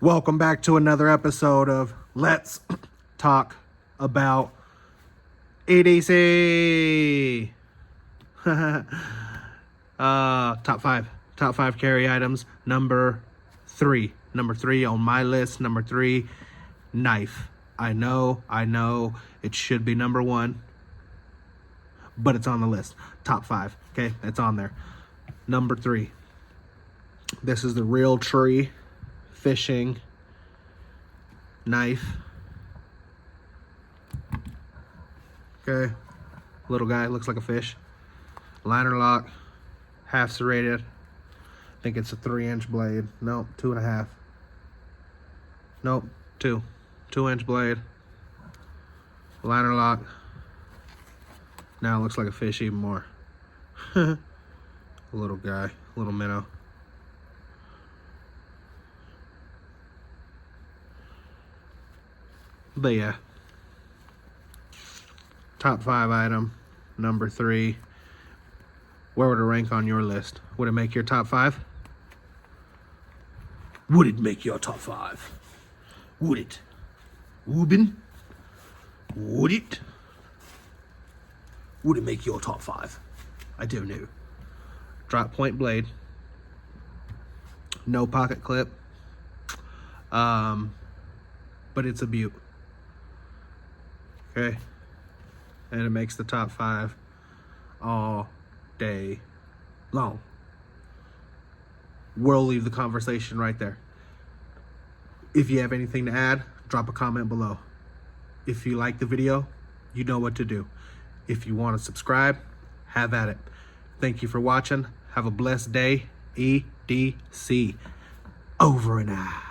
Welcome back to another episode of Let's Talk About EDC. Top five carry items. Number three on my list. Number 3, knife. I know it should be number 1, but it's on the list. Top 5. Okay, it's on there. Number 3. This is the RealTree fishing knife. Okay, little guy, looks like a fish. Liner lock, half serrated. I think it's a 3-inch blade. Nope, 2.5. Nope, 2-inch blade. Liner lock. Now it looks like a fish even more. Little guy, little minnow. But yeah, top 5 item, number 3. Where would it rank on your list? Would it make your top 5? Would it make your top 5? Would it? Woobin? Would it? Would it make your top 5? I don't know. Drop point blade. No pocket clip. But it's a beaut. Okay, and it makes the top 5 all day long. We'll leave the conversation right there. If you have anything to add, drop a comment below. If you like the video, you know what to do. If you want to subscribe, have at it. Thank you for watching. Have a blessed day. EDC. Over and out.